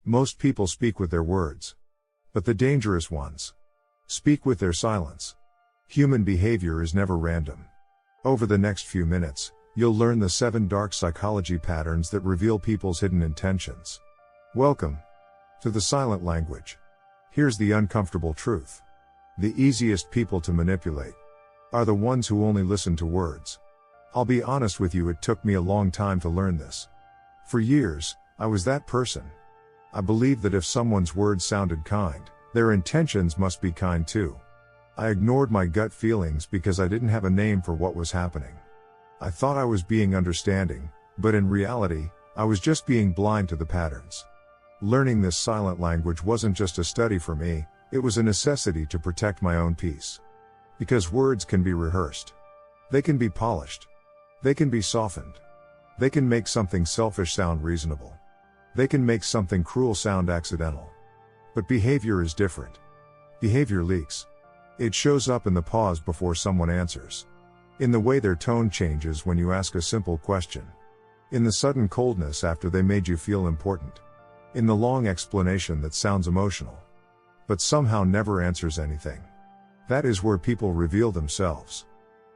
Most people speak with their words. But the dangerous ones speak with their silence. Human behavior is never random. Over the next few minutes, you'll learn the 7 dark psychology patterns that reveal people's hidden intentions. Welcome to the silent language. Here's the uncomfortable truth. The easiest people to manipulate are the ones who only listen to words. I'll be honest with you, it took me a long time to learn this. For years, I was that person. I believed that if someone's words sounded kind, their intentions must be kind too. I ignored my gut feelings because I didn't have a name for what was happening. I thought I was being understanding, but in reality, I was just being blind to the patterns. Learning this silent language wasn't just a study for me, it was a necessity to protect my own peace. Because words can be rehearsed. They can be polished. They can be softened. They can make something selfish sound reasonable. They can make something cruel sound accidental. But behavior is different. Behavior leaks. It shows up in the pause before someone answers. In the way their tone changes when you ask a simple question. In the sudden coldness after they made you feel important. In the long explanation that sounds emotional, but somehow never answers anything. That is where people reveal themselves.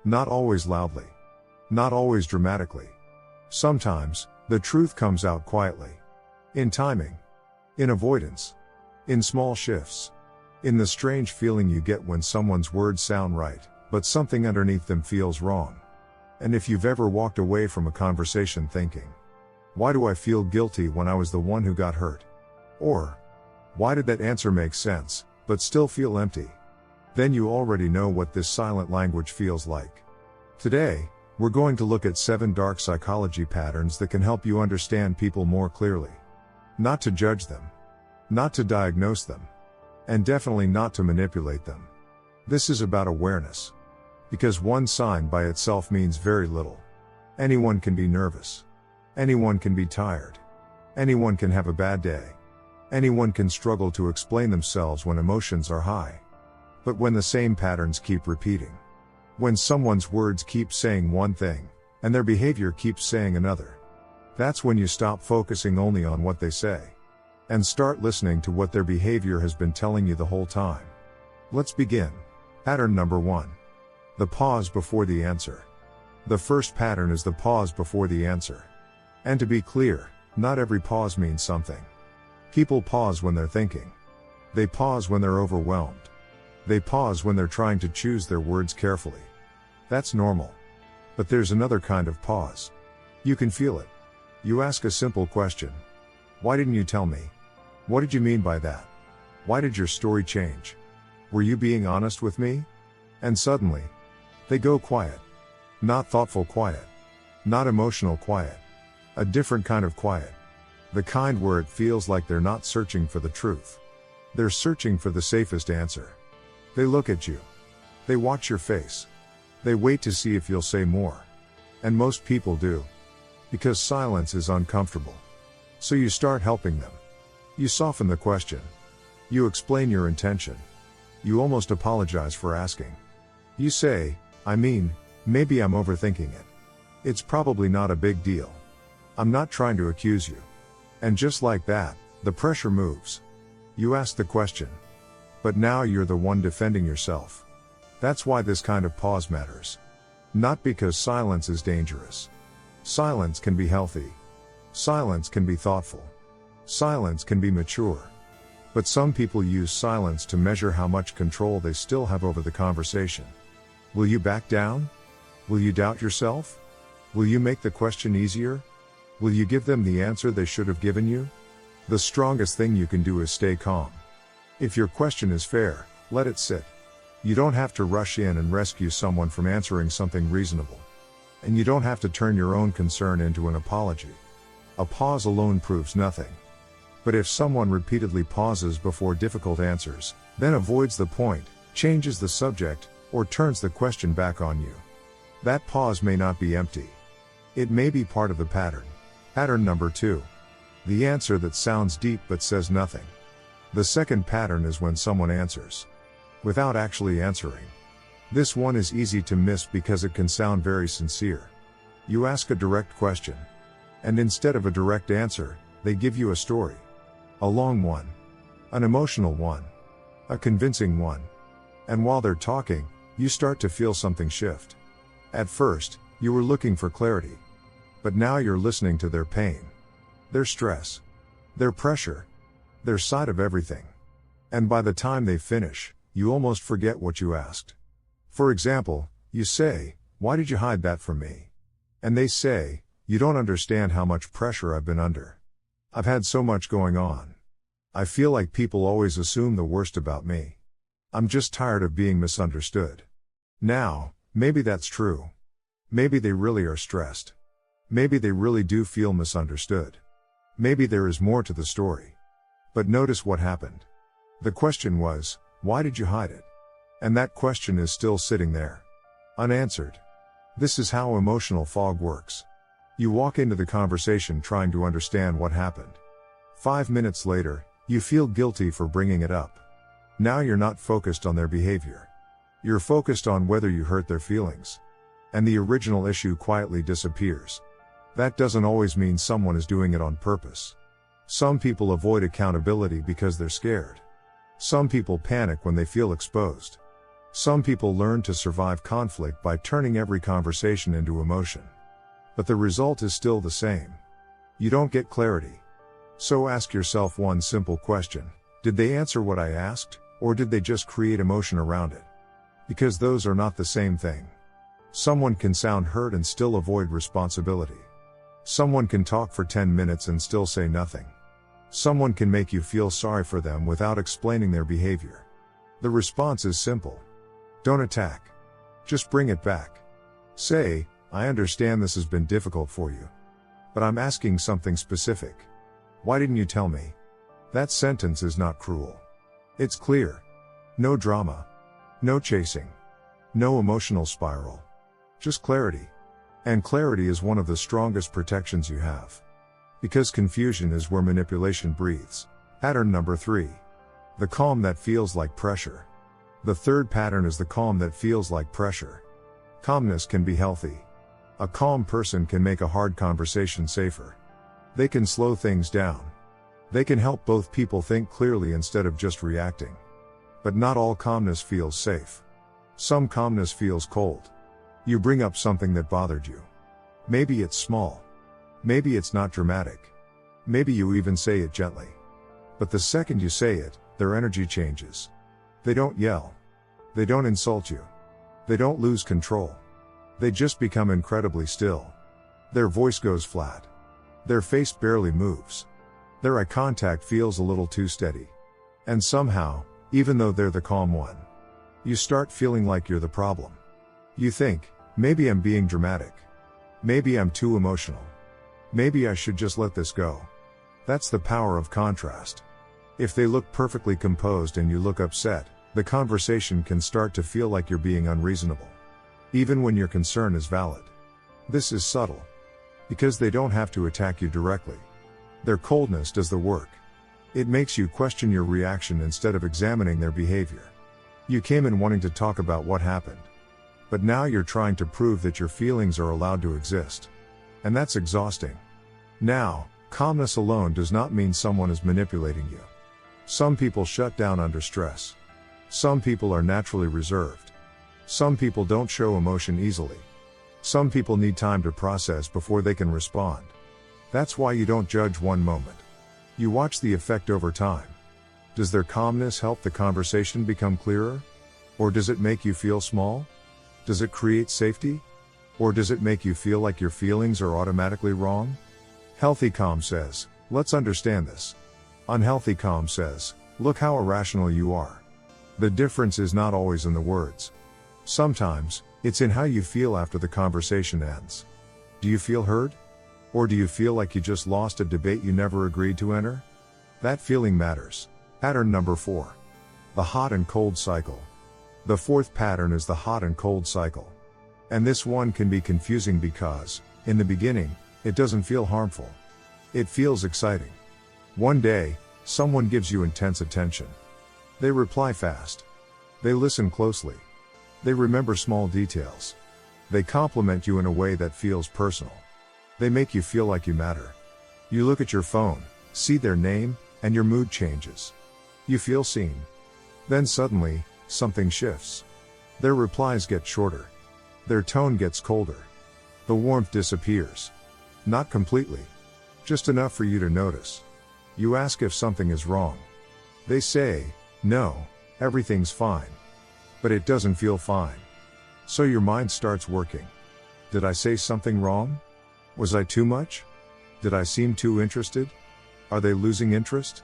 Not always loudly. Not always dramatically. Sometimes, the truth comes out quietly. In timing. In avoidance. In small shifts. In the strange feeling you get when someone's words sound right, but something underneath them feels wrong. And if you've ever walked away from a conversation thinking, why do I feel guilty when I was the one who got hurt? Or, why did that answer make sense, but still feel empty? Then you already know what this silent language feels like. Today, we're going to look at 7 dark psychology patterns that can help you understand people more clearly. Not to judge them. Not to diagnose them. And definitely not to manipulate them. This is about awareness. Because one sign by itself means very little. Anyone can be nervous. Anyone can be tired. Anyone can have a bad day. Anyone can struggle to explain themselves when emotions are high. But when the same patterns keep repeating, when someone's words keep saying one thing, and their behavior keeps saying another, that's when you stop focusing only on what they say, and start listening to what their behavior has been telling you the whole time. Let's begin. Pattern number 1. The pause before the answer. The first pattern is the pause before the answer. And to be clear, not every pause means something. People pause when they're thinking. They pause when they're overwhelmed. They pause when they're trying to choose their words carefully. That's normal. But there's another kind of pause. You can feel it. You ask a simple question. Why didn't you tell me? What did you mean by that? Why did your story change? Were you being honest with me? And suddenly, they go quiet. Not thoughtful quiet. Not emotional quiet. A different kind of quiet. The kind where it feels like they're not searching for the truth. They're searching for the safest answer. They look at you. They watch your face. They wait to see if you'll say more. And most people do. Because silence is uncomfortable. So you start helping them. You soften the question. You explain your intention. You almost apologize for asking. You say, maybe I'm overthinking it. It's probably not a big deal. I'm not trying to accuse you. And just like that, the pressure moves. You ask the question. But now you're the one defending yourself. That's why this kind of pause matters. Not because silence is dangerous. Silence can be healthy. Silence can be thoughtful. Silence can be mature. But some people use silence to measure how much control they still have over the conversation. Will you back down? Will you doubt yourself? Will you make the question easier? Will you give them the answer they should have given you? The strongest thing you can do is stay calm. If your question is fair, let it sit. You don't have to rush in and rescue someone from answering something reasonable. And you don't have to turn your own concern into an apology. A pause alone proves nothing. But if someone repeatedly pauses before difficult answers, then avoids the point, changes the subject, or turns the question back on you, that pause may not be empty. It may be part of the pattern. Pattern number 2. The answer that sounds deep but says nothing. The second pattern is when someone answers without actually answering. This one is easy to miss because it can sound very sincere. You ask a direct question, and instead of a direct answer, they give you a story. A long one. An emotional one. A convincing one. And while they're talking, you start to feel something shift. At first, you were looking for clarity. But now you're listening to their pain. Their stress. Their pressure. Their side of everything. And by the time they finish, you almost forget what you asked. For example, you say, "Why did you hide that from me?" And they say, "You don't understand how much pressure I've been under. I've had so much going on. I feel like people always assume the worst about me. I'm just tired of being misunderstood." Now, maybe that's true. Maybe they really are stressed. Maybe they really do feel misunderstood. Maybe there is more to the story. But notice what happened. The question was, why did you hide it? And that question is still sitting there. Unanswered. This is how emotional fog works. You walk into the conversation trying to understand what happened. 5 minutes later, you feel guilty for bringing it up. Now you're not focused on their behavior. You're focused on whether you hurt their feelings. And the original issue quietly disappears. That doesn't always mean someone is doing it on purpose. Some people avoid accountability because they're scared. Some people panic when they feel exposed. Some people learn to survive conflict by turning every conversation into emotion. But the result is still the same. You don't get clarity. So ask yourself one simple question: did they answer what I asked, or did they just create emotion around it? Because those are not the same thing. Someone can sound hurt and still avoid responsibility. Someone can talk for 10 minutes and still say nothing. Someone can make you feel sorry for them without explaining their behavior. The response is simple. Don't attack. Just bring it back. Say, "I understand this has been difficult for you. But I'm asking something specific. Why didn't you tell me?" That sentence is not cruel. It's clear. No drama. No chasing. No emotional spiral. Just clarity. And clarity is one of the strongest protections you have. Because confusion is where manipulation breathes. Pattern number 3. The calm that feels like pressure. The third pattern is the calm that feels like pressure. Calmness can be healthy. A calm person can make a hard conversation safer. They can slow things down. They can help both people think clearly instead of just reacting. But not all calmness feels safe. Some calmness feels cold. You bring up something that bothered you. Maybe it's small. Maybe it's not dramatic. Maybe you even say it gently. But the second you say it, their energy changes. They don't yell. They don't insult you. They don't lose control. They just become incredibly still. Their voice goes flat. Their face barely moves. Their eye contact feels a little too steady. And somehow, even though they're the calm one, you start feeling like you're the problem. You think, maybe I'm being dramatic. Maybe I'm too emotional. Maybe I should just let this go. That's the power of contrast. If they look perfectly composed and you look upset, the conversation can start to feel like you're being unreasonable. Even when your concern is valid. This is subtle. Because they don't have to attack you directly. Their coldness does the work. It makes you question your reaction instead of examining their behavior. You came in wanting to talk about what happened. But now you're trying to prove that your feelings are allowed to exist. And that's exhausting. Now, calmness alone does not mean someone is manipulating you. Some people shut down under stress. Some people are naturally reserved. Some people don't show emotion easily. Some people need time to process before they can respond. That's why you don't judge one moment. You watch the effect over time. Does their calmness help the conversation become clearer? Or does it make you feel small? Does it create safety? Or does it make you feel like your feelings are automatically wrong? Healthy calm says, let's understand this. Unhealthy calm says, look how irrational you are. The difference is not always in the words. Sometimes, it's in how you feel after the conversation ends. Do you feel heard? Or do you feel like you just lost a debate you never agreed to enter? That feeling matters. Pattern number 4. The hot and cold cycle. The fourth pattern is the hot and cold cycle. And this one can be confusing because, in the beginning, it doesn't feel harmful. It feels exciting. One day, someone gives you intense attention. They reply fast. They listen closely. They remember small details. They compliment you in a way that feels personal. They make you feel like you matter. You look at your phone, see their name, and your mood changes. You feel seen. Then suddenly, something shifts. Their replies get shorter. Their tone gets colder. The warmth disappears. Not completely. Just enough for you to notice. You ask if something is wrong. They say, no, everything's fine. But it doesn't feel fine. So your mind starts working. Did I say something wrong? Was I too much? Did I seem too interested? Are they losing interest?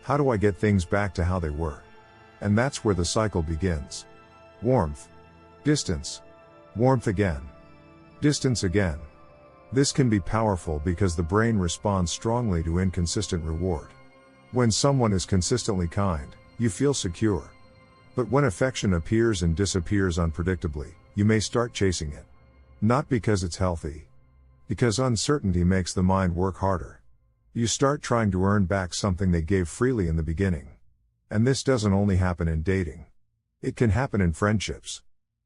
How do I get things back to how they were? And that's where the cycle begins. Warmth. Distance. Warmth again. Distance again. This can be powerful because the brain responds strongly to inconsistent reward. When someone is consistently kind, you feel secure. But when affection appears and disappears unpredictably, you may start chasing it. Not because it's healthy. Because uncertainty makes the mind work harder. You start trying to earn back something they gave freely in the beginning. And this doesn't only happen in dating. It can happen in friendships.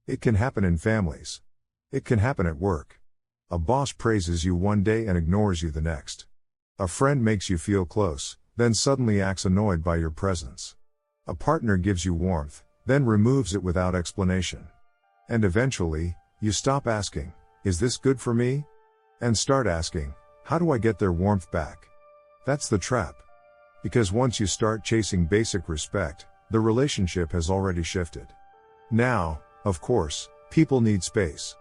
It can happen in families. It can happen at work. A boss praises you one day and ignores you the next. A friend makes you feel close, then suddenly acts annoyed by your presence. A partner gives you warmth, then removes it without explanation. And eventually, you stop asking, is this good for me? And start asking, how do I get their warmth back? That's the trap. Because once you start chasing basic respect, the relationship has already shifted. Now, of course, people need space.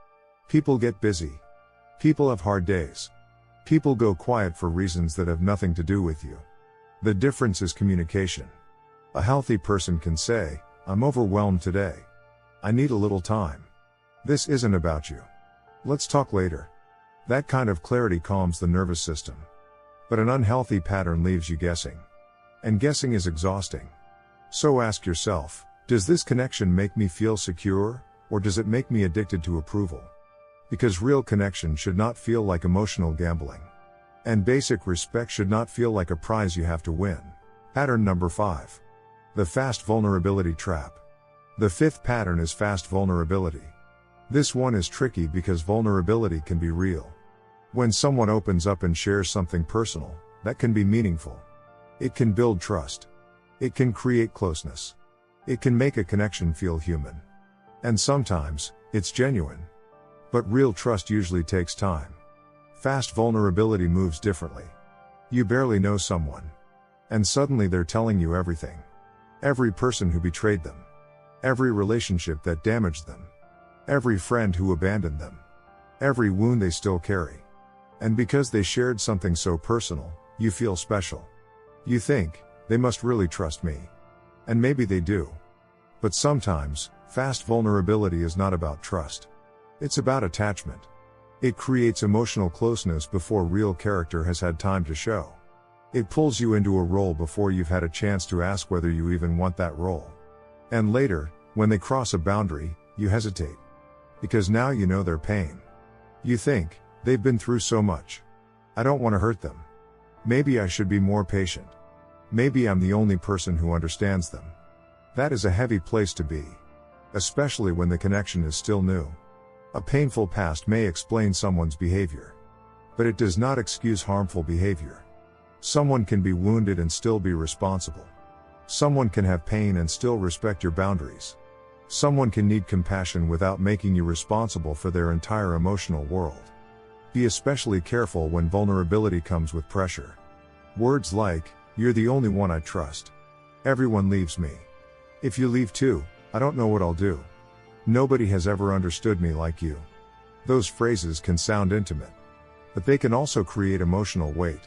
People get busy. People have hard days. People go quiet for reasons that have nothing to do with you. The difference is communication. A healthy person can say, I'm overwhelmed today. I need a little time. This isn't about you. Let's talk later. That kind of clarity calms the nervous system. But an unhealthy pattern leaves you guessing. And guessing is exhausting. So ask yourself, does this connection make me feel secure, or does it make me addicted to approval? Because real connection should not feel like emotional gambling. And basic respect should not feel like a prize you have to win. Pattern number 5. The fast vulnerability trap. The fifth pattern is fast vulnerability. This one is tricky because vulnerability can be real. When someone opens up and shares something personal, that can be meaningful. It can build trust. It can create closeness. It can make a connection feel human. And sometimes, it's genuine. But real trust usually takes time. Fast vulnerability moves differently. You barely know someone. And suddenly they're telling you everything. Every person who betrayed them. Every relationship that damaged them. Every friend who abandoned them. Every wound they still carry. And because they shared something so personal, you feel special. You think, they must really trust me. And maybe they do. But sometimes, fast vulnerability is not about trust. It's about attachment. It creates emotional closeness before real character has had time to show. It pulls you into a role before you've had a chance to ask whether you even want that role. And later, when they cross a boundary, you hesitate. Because now you know their pain. You think, they've been through so much. I don't want to hurt them. Maybe I should be more patient. Maybe I'm the only person who understands them. That is a heavy place to be. Especially when the connection is still new. A painful past may explain someone's behavior. But it does not excuse harmful behavior. Someone can be wounded and still be responsible. Someone can have pain and still respect your boundaries. Someone can need compassion without making you responsible for their entire emotional world. Be especially careful when vulnerability comes with pressure. Words like, you're the only one I trust. Everyone leaves me. If you leave too, I don't know what I'll do. Nobody has ever understood me like you. Those phrases can sound intimate. But they can also create emotional weight.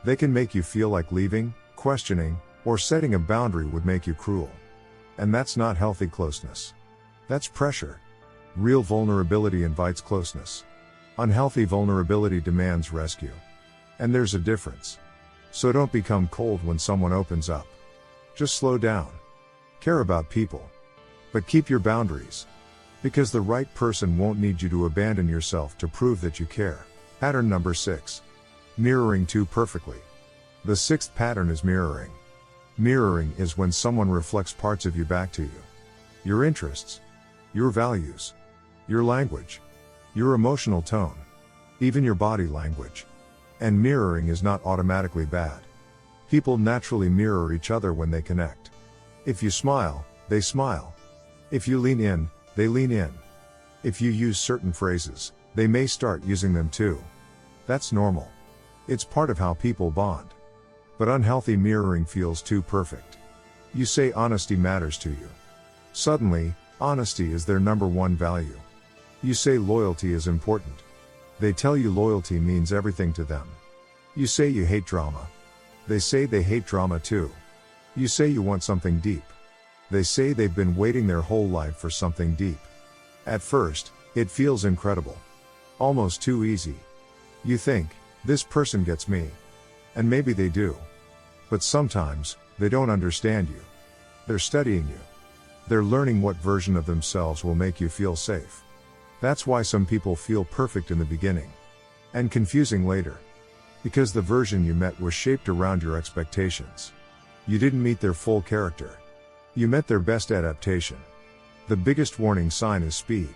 They can make you feel like leaving, questioning, or setting a boundary would make you cruel. And that's not healthy closeness. That's pressure. Real vulnerability invites closeness. Unhealthy vulnerability demands rescue. And there's a difference. So don't become cold when someone opens up. Just slow down. Care about people. But keep your boundaries. Because the right person won't need you to abandon yourself to prove that you care. Pattern number 6. Mirroring too perfectly. The sixth pattern is mirroring. Mirroring is when someone reflects parts of you back to you. Your interests. Your values. Your language. Your emotional tone. Even your body language. And mirroring is not automatically bad. People naturally mirror each other when they connect. If you smile, they smile. If you lean in, they lean in. If you use certain phrases, they may start using them too. That's normal. It's part of how people bond. But unhealthy mirroring feels too perfect. You say honesty matters to you. Suddenly, honesty is their number one value. You say loyalty is important. They tell you loyalty means everything to them. You say you hate drama. They say they hate drama too. You say you want something deep. They say they've been waiting their whole life for something deep. At first, it feels incredible. Almost too easy. You think, this person gets me. And maybe they do. But sometimes, they don't understand you. They're studying you. They're learning what version of themselves will make you feel safe. That's why some people feel perfect in the beginning. And confusing later. Because the version you met was shaped around your expectations. You didn't meet their full character. You met their best adaptation. The biggest warning sign is speed.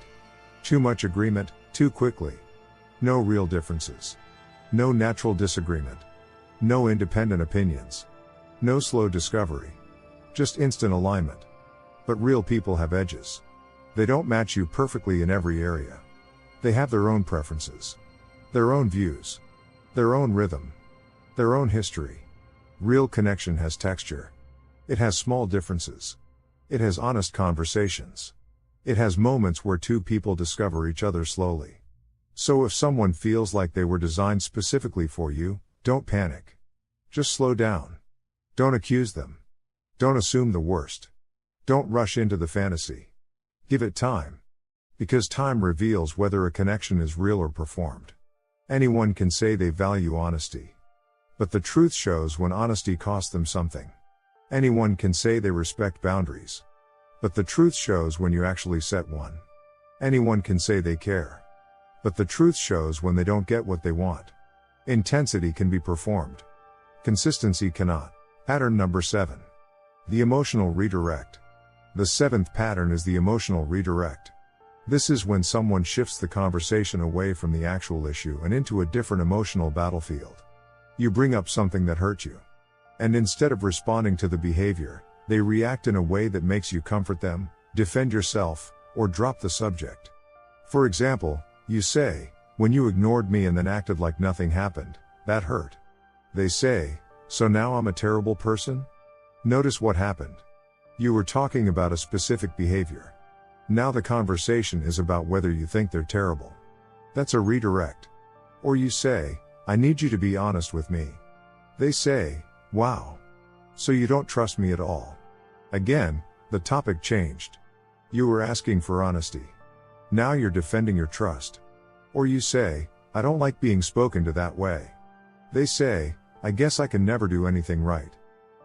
Too much agreement, too quickly. No real differences. No natural disagreement. No independent opinions. No slow discovery. Just instant alignment. But real people have edges. They don't match you perfectly in every area. They have their own preferences. Their own views. Their own rhythm. Their own history. Real connection has texture. It has small differences. It has honest conversations. It has moments where two people discover each other slowly. So if someone feels like they were designed specifically for you, don't panic. Just slow down. Don't accuse them. Don't assume the worst. Don't rush into the fantasy. Give it time. Because time reveals whether a connection is real or performed. Anyone can say they value honesty. But the truth shows when honesty costs them something. Anyone can say they respect boundaries. But the truth shows when you actually set one. Anyone can say they care. But the truth shows when they don't get what they want. Intensity can be performed. Consistency cannot. Pattern number 7. The emotional redirect. The 7th pattern is the emotional redirect. This is when someone shifts the conversation away from the actual issue and into a different emotional battlefield. You bring up something that hurt you. And instead of responding to the behavior, they react in a way that makes you comfort them, defend yourself, or drop the subject. For example, you say, when you ignored me and then acted like nothing happened, that hurt. They say, so now I'm a terrible person? Notice what happened. You were talking about a specific behavior. Now the conversation is about whether you think they're terrible. That's a redirect. Or you say, I need you to be honest with me. They say, wow. So you don't trust me at all. Again, the topic changed. You were asking for honesty. Now you're defending your trust. Or you say, I don't like being spoken to that way. They say, I guess I can never do anything right.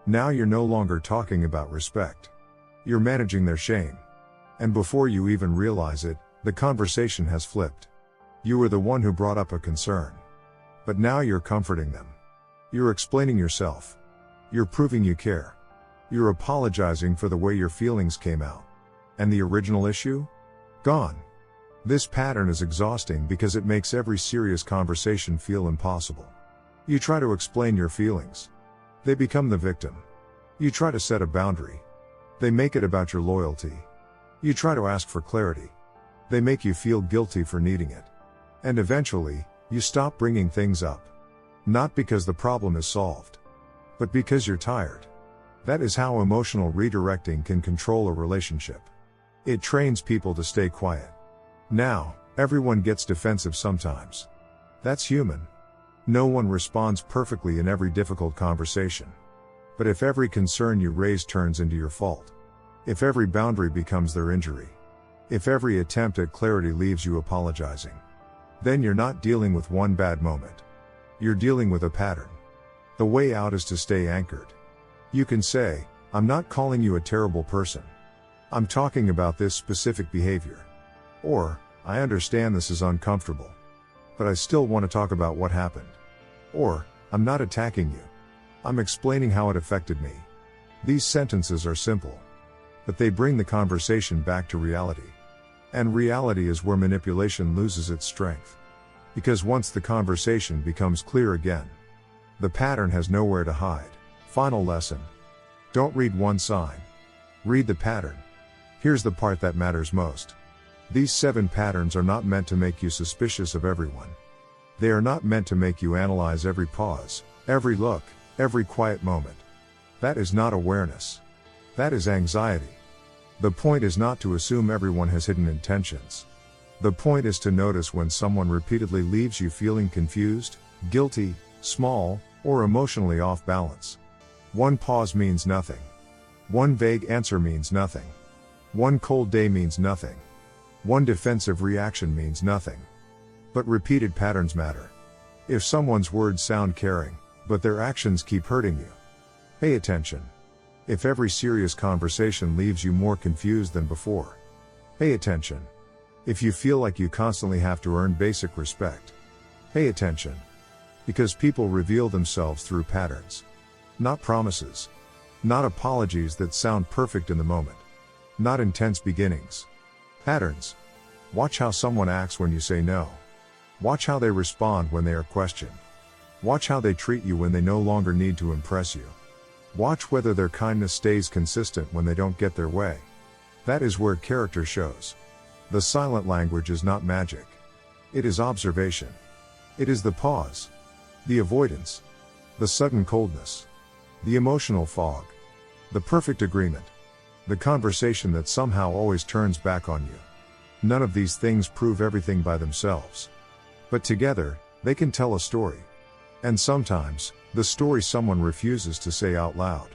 Now you're no longer talking about respect. You're managing their shame. And before you even realize it, the conversation has flipped. You were the one who brought up a concern. But now you're comforting them. You're explaining yourself. You're proving you care. You're apologizing for the way your feelings came out. And the original issue? Gone. This pattern is exhausting because it makes every serious conversation feel impossible. You try to explain your feelings. They become the victim. You try to set a boundary. They make it about your loyalty. You try to ask for clarity. They make you feel guilty for needing it. And eventually, you stop bringing things up. Not because the problem is solved. But because you're tired. That is how emotional redirecting can control a relationship. It trains people to stay quiet. Now, everyone gets defensive sometimes. That's human. No one responds perfectly in every difficult conversation. But if every concern you raise turns into your fault, if every boundary becomes their injury, if every attempt at clarity leaves you apologizing, then you're not dealing with one bad moment. You're dealing with a pattern. The way out is to stay anchored. You can say, I'm not calling you a terrible person. I'm talking about this specific behavior. Or, I understand this is uncomfortable. But I still want to talk about what happened. Or, I'm not attacking you. I'm explaining how it affected me. These sentences are simple. But they bring the conversation back to reality. And reality is where manipulation loses its strength. Because once the conversation becomes clear again, the pattern has nowhere to hide. Final lesson. Don't read one sign. Read the pattern. Here's the part that matters most. These 7 patterns are not meant to make you suspicious of everyone. They are not meant to make you analyze every pause, every look, every quiet moment. That is not awareness. That is anxiety. The point is not to assume everyone has hidden intentions. The point is to notice when someone repeatedly leaves you feeling confused, guilty, small, or emotionally off balance. One pause means nothing. One vague answer means nothing. One cold day means nothing. One defensive reaction means nothing. But repeated patterns matter. If someone's words sound caring, but their actions keep hurting you, pay attention. If every serious conversation leaves you more confused than before, pay attention. If you feel like you constantly have to earn basic respect, pay attention. Because people reveal themselves through patterns. Not promises. Not apologies that sound perfect in the moment. Not intense beginnings. Patterns. Watch how someone acts when you say no. Watch how they respond when they are questioned. Watch how they treat you when they no longer need to impress you. Watch whether their kindness stays consistent when they don't get their way. That is where character shows. The silent language is not magic. It is observation. It is the pause. The avoidance. The sudden coldness. The emotional fog. The perfect agreement. The conversation that somehow always turns back on you. None of these things prove everything by themselves. But together, they can tell a story. And sometimes, the story someone refuses to say out loud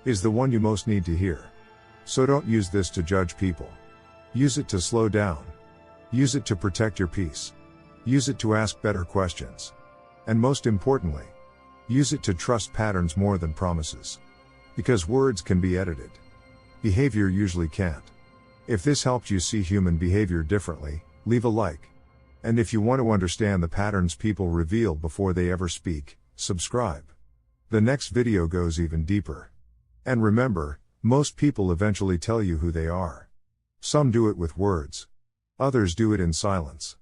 is the one you most need to hear. So don't use this to judge people. Use it to slow down. Use it to protect your peace. Use it to ask better questions. And most importantly, use it to trust patterns more than promises. Because words can be edited. Behavior usually can't. If this helped you see human behavior differently, leave a like. And if you want to understand the patterns people reveal before they ever speak, subscribe. The next video goes even deeper. And remember, most people eventually tell you who they are. Some do it with words. Others do it in silence.